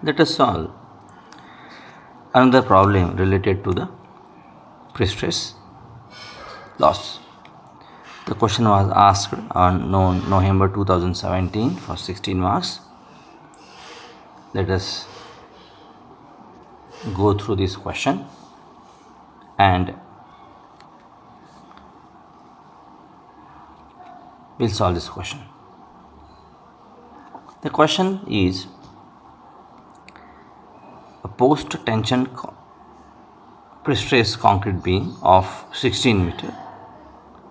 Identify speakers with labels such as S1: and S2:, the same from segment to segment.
S1: Let us solve another problem related to the pre-stress loss. The question was asked on November 2017 for 16 marks. Let us go through this question and we'll solve this question. The question is, a post-tension pre-stress concrete beam of 16 meter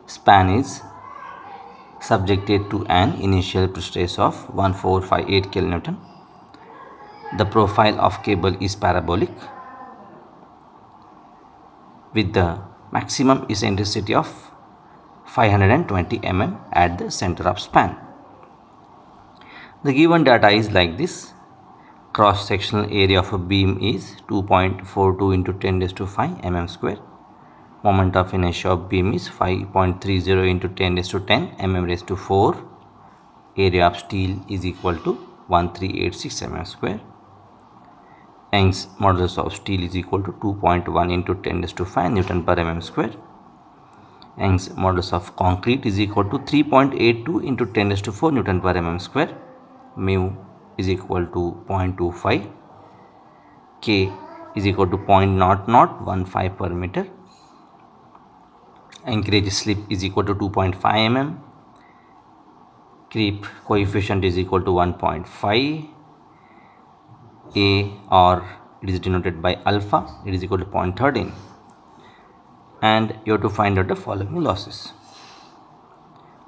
S1: span is subjected to an initial pre-stress of 1458 kN. The profile of cable is parabolic with the maximum eccentricity of 520 mm at the center of span. The given data is like this. Cross-sectional area of a beam is 2.42 into 10 raised to 5 mm square. Moment of inertia of beam is 5.30 into 10 raised to 10 mm raised to 4. Area of steel is equal to 1386 mm square. Young's modulus of steel is equal to 2.1 into 10 raised to 5 Newton per mm square. Young's modulus of concrete is equal to 3.82 into 10 raised to 4 Newton per mm square. Mu is equal to 0.25. K is equal to 0.0015 per meter. Anchorage slip is equal to 2.5 mm. Creep coefficient is equal to 1.5. A, or it is denoted by alpha, it is equal to 0.13. And you have to find out the following losses.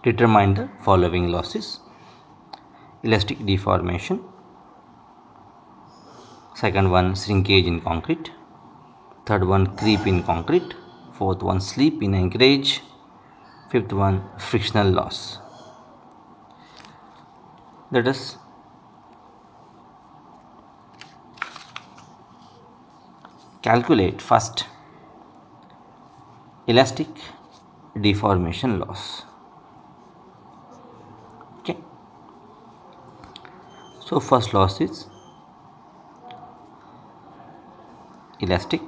S1: Determine the following losses: elastic deformation, second one shrinkage in concrete, third one creep in concrete, fourth one slip in anchorage, fifth one frictional loss. Let us calculate first elastic deformation loss. Okay, so first loss is elastic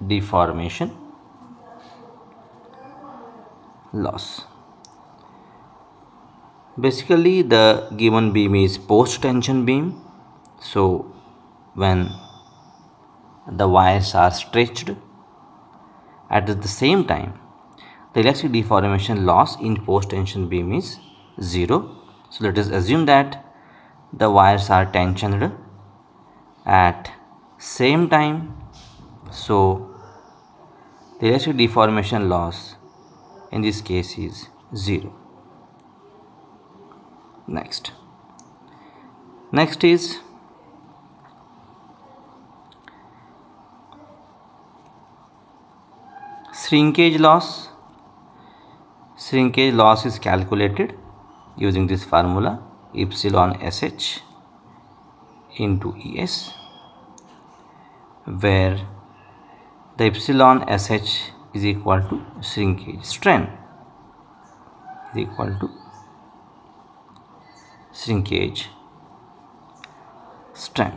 S1: deformation loss. Basically, the given beam is post-tension beam. So when the wires are stretched, at the same time the elastic deformation loss in post-tension beam is 0. So let us assume that the wires are tensioned at same time. So the elastic deformation loss in this case is 0. Next is shrinkage loss. Shrinkage loss is calculated using this formula, epsilon sh into es, where the epsilon sh is equal to shrinkage strain, is equal to shrinkage strain.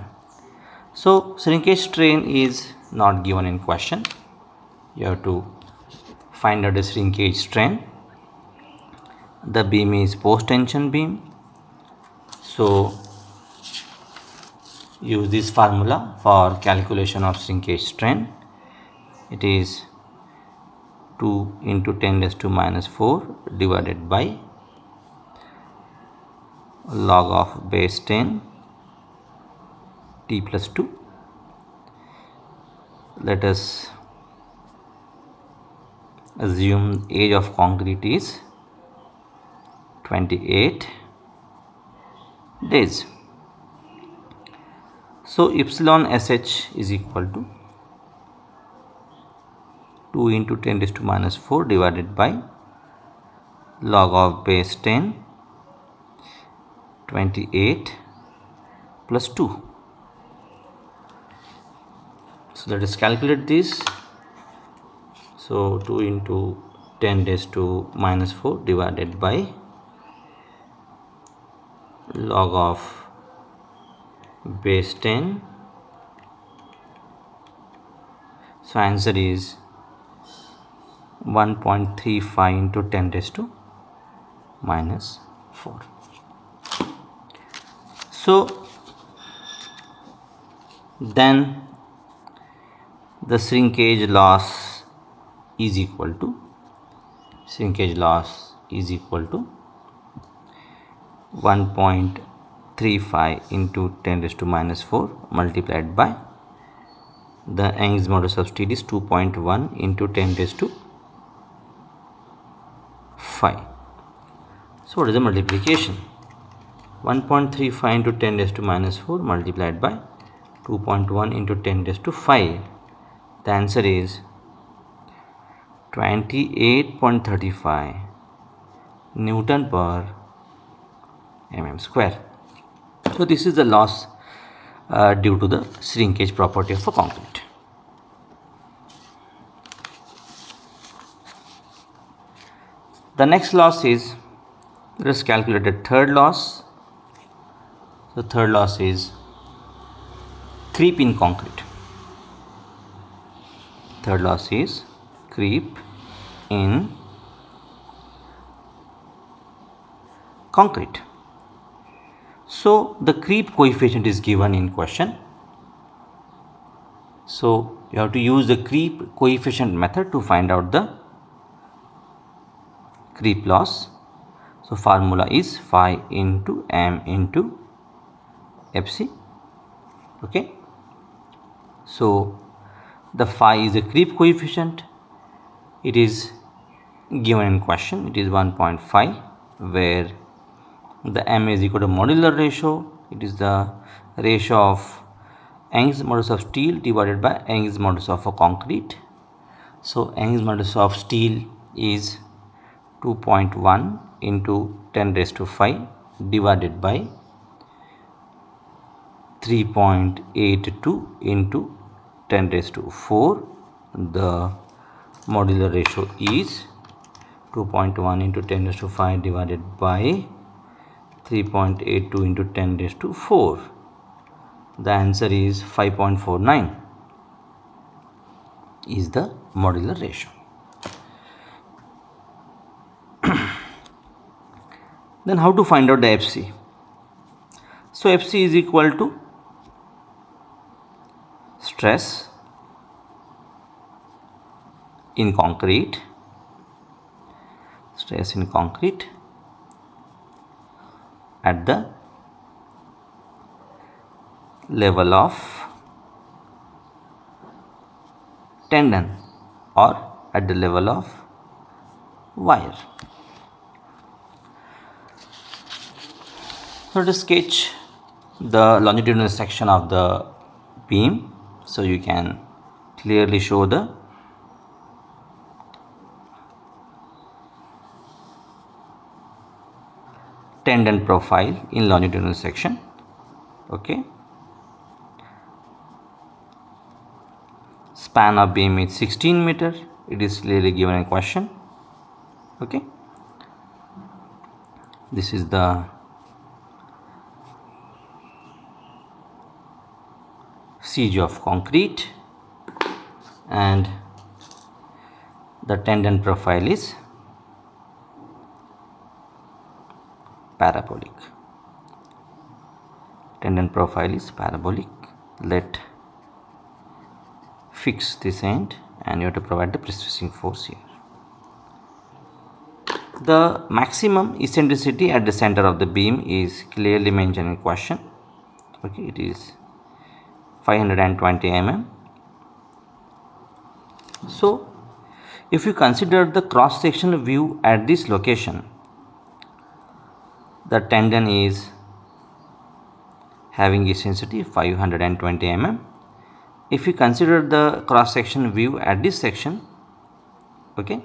S1: So shrinkage strain is not given in question. You have to find out the shrinkage strain. The beam is post-tension beam, so use this formula for calculation of shrinkage strain. It is 2 into 10 raised to minus 4 divided by log of base 10 t plus 2. Let us assume age of concrete is 28 days. So epsilon sh is equal to 2 into 10 raised to minus 4 divided by log of base 10 28 plus 2. So let us calculate this. So 2 into 10 raised to minus 4 divided by log of base 10. So answer is 1.35 into 10 raised to minus 4. So then the shrinkage loss is equal to 1.35 into 10 raised to minus 4 multiplied by the Young's modulus of steel is 2.1 into 10 raised to 5. So what is the multiplication? 1.35 into 10 raised to minus 4 multiplied by 2.1 into 10 raised to 5. The answer is 28.35 Newton per mm square. So this is the loss due to the shrinkage property of a concrete. The next loss is, let us calculate the third loss. The third loss is creep in concrete. Third loss is creep in concrete. So the creep coefficient is given in question. So you have to use the creep coefficient method to find out the creep loss. So formula is phi into m into fc. Okay. So the phi is the creep coefficient. It is given in question. It is 1.5, where the m is equal to modular ratio. It is the ratio of Young's modulus of steel divided by Young's modulus of a concrete. So Young's modulus of steel is 2.1 into 10 raised to 5 divided by 3.82 into 10 raised to 4. The modular ratio is 2.1 into 10 raised to 5 divided by 3.82 into 10 raised to 4. The answer is 5.49 is the modular ratio. Then how to find out the FC? So FC is equal to stress in concrete, at the level of tendon or at the level of wire. So to sketch the longitudinal section of the beam, so you can clearly show the tendon profile in longitudinal section. Okay. Span of beam is 16 meter. It is clearly given in question. Okay. This is the siege of concrete, and the tendon profile is parabolic. Let fix this end, and you have to provide the pressing force here. The maximum eccentricity at the center of the beam is clearly mentioned in question. Okay, it is 520 mm. So if you consider the cross sectional view at this location, the tendon is having eccentricity 520 mm. If you consider the cross section view at this section, okay,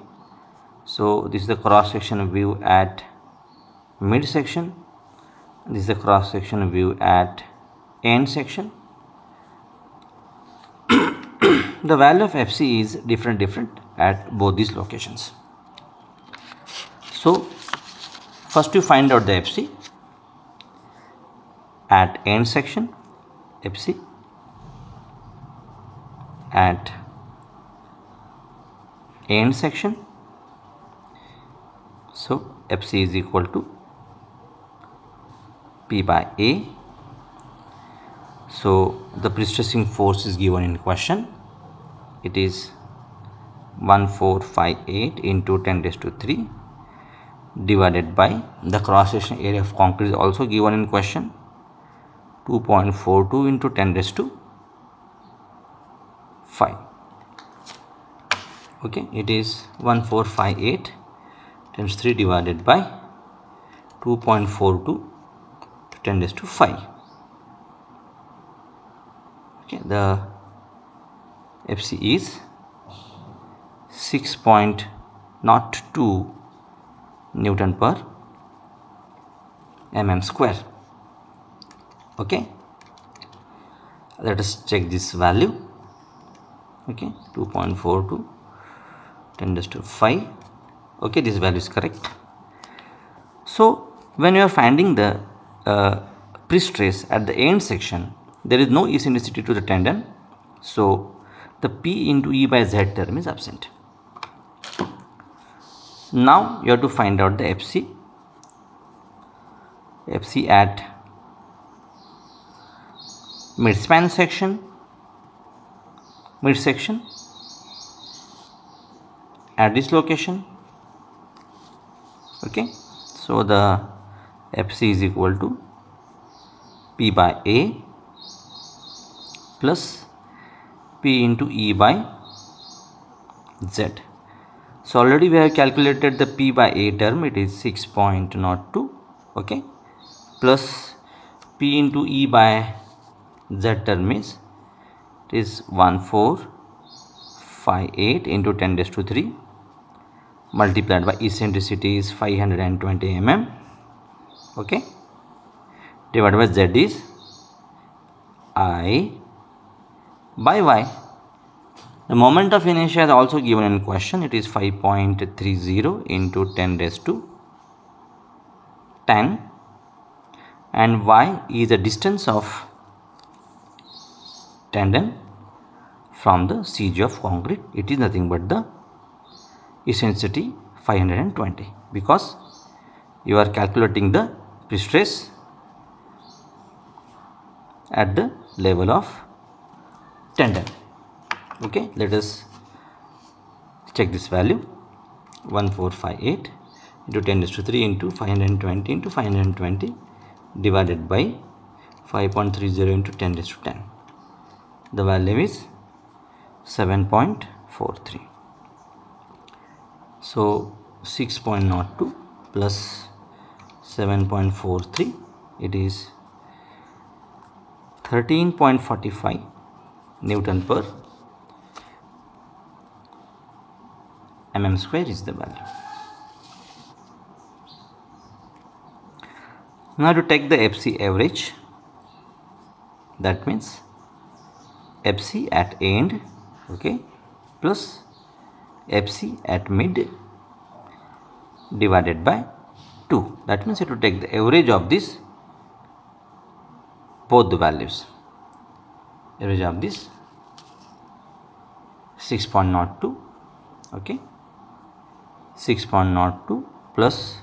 S1: so this is the cross section view at mid section, this is the cross section view at end section. The value of FC is different at both these locations. So first you find out the FC. at end section, FC at end section. So FC is equal to P by A. So the pre-stressing force is given in question. It is 1458 into 10 raised to 3 divided by the cross sectional area of concrete is also given in question, 2.42 into 10 raised to 5. Okay, it is 1458 times 3 divided by 2.42 to 10 raised to 5. Okay, the FC is 6.02 Newton per mm square. Okay, let us check this value. Okay, 2.42 10 raised to 5. Okay, this value is correct. So when you are finding the pre-stress at the end section, there is no eccentricity to the tendon, so the P into E by Z term is absent. Now you have to find out the FC at mid-span section, midsection, at this location. Okay, so the FC is equal to P by A plus P into E by Z. So already we have calculated the P by A term, it is 6.02. Okay, plus P into E by Z term is, it is 1458 into 10 raised to 3 multiplied by eccentricity is 520 mm. Okay, divided by Z is I by Y. The moment of inertia is also given in question. It is 5.30 into 10 raised to 10, and Y is the distance of tendon from the CG of concrete. It is nothing but the eccentricity 520, because you are calculating the pre-stress at the level of tendon. Okay, let us check this value. 1458 into 10 raised to 3 into 520 into 520 divided by 5.30 into 10 raised to 10. The value is 7.43. So 6.02 plus 7.43, it is 13.45 Newton per mm square is the value. Now to take the FC average, that means FC at end, okay, plus FC at mid divided by 2. That means you have to take the average of this, both the values. Average of this 6.02, okay, 6.02 plus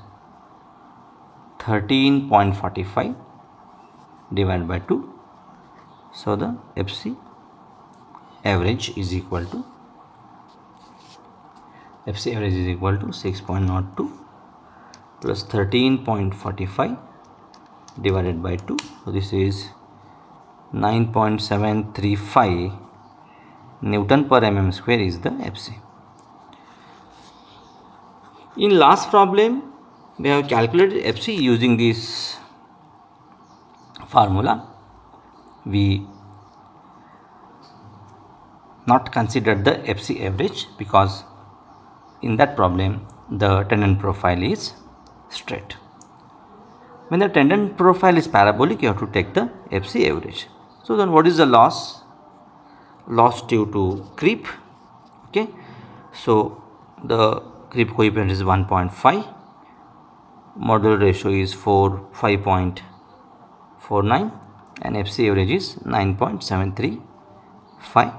S1: 13.45 divided by 2. So the FC average is equal to 6.02 plus 13.45 divided by 2. So this is 9.735 Newton per mm square is the FC. In last problem, we have calculated FC using this formula. We not considered the FC average because in that problem the tendon profile is straight. When the tendon profile is parabolic, you have to take the FC average. So then what is the loss? Loss due to creep. Okay, so the creep coefficient is 1.5, modular ratio is 5.4, 49 and FC average is 9.735.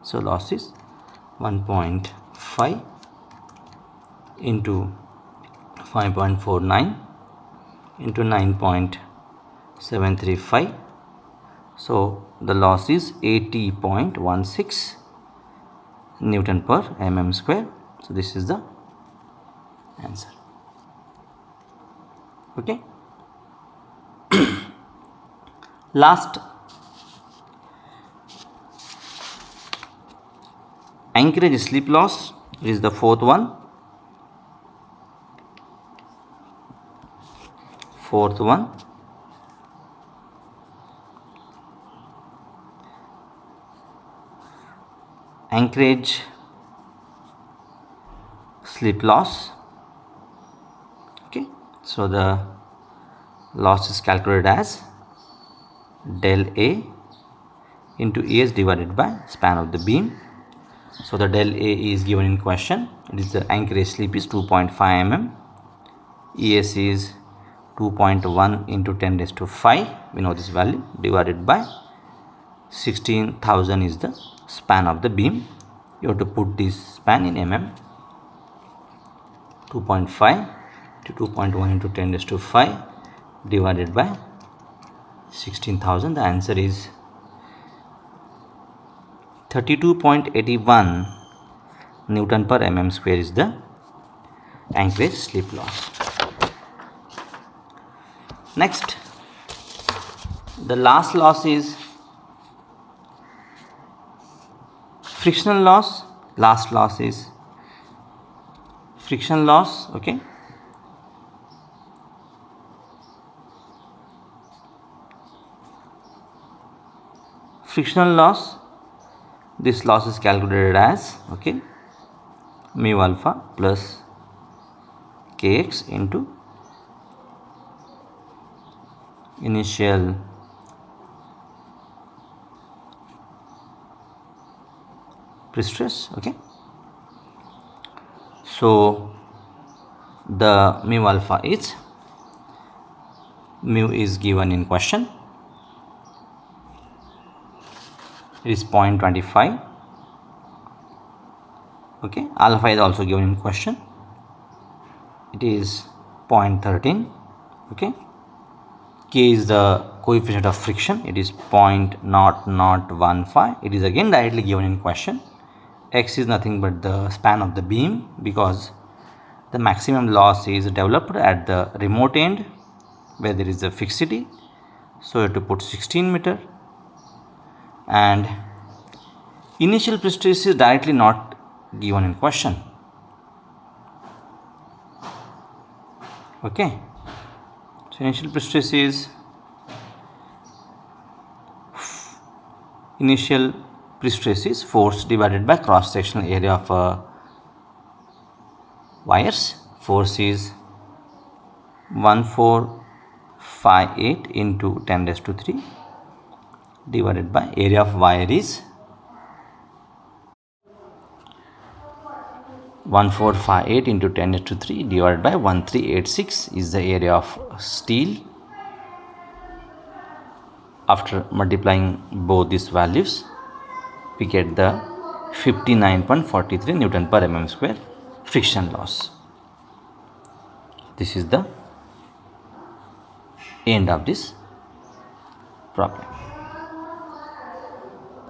S1: So loss is 1.5 into 5.49 into 9.735. So the loss is 80.16 Newton per mm square. So this is the answer. Okay. Last, Anchorage slip loss is the fourth one. Anchorage slip loss. Okay, so the loss is calculated as del A into ES divided by span of the beam. So the del A is given in question. It is the anchorage slip is 2.5 mm. ES is 2.1 into 10 raised to 5. We know this value, divided by 16,000 is the span of the beam. You have to put this span in mm. 2.5 to 2.1 into 10 raised to 5 divided by 16,000. The answer is 32.81 Newton per mm square is the anchorage slip loss. Next, the last loss is frictional loss. Last loss is friction loss. Okay, frictional loss, this loss is calculated as, okay, mu alpha plus kx into initial pre-stress. Okay, so the mu alpha is, mu is given in question, it is 0.25. okay, alpha is also given in question, it is 0.13. okay, K is the coefficient of friction, it is 0.0015. It is again directly given in question. X is nothing but the span of the beam, because the maximum loss is developed at the remote end where there is a fixity. So you have to put 16 meter, and initial pre-stress is directly not given in question. Okay, so initial pre-stress is, force divided by cross sectional area of wires. Force is 1458 into 10 raised to 3 divided by area of wire is 1458 into 10 raised to 3 divided by 1386 is the area of steel. After multiplying both these values, we get the 59.43 Newton per mm square friction loss. This is the end of this problem.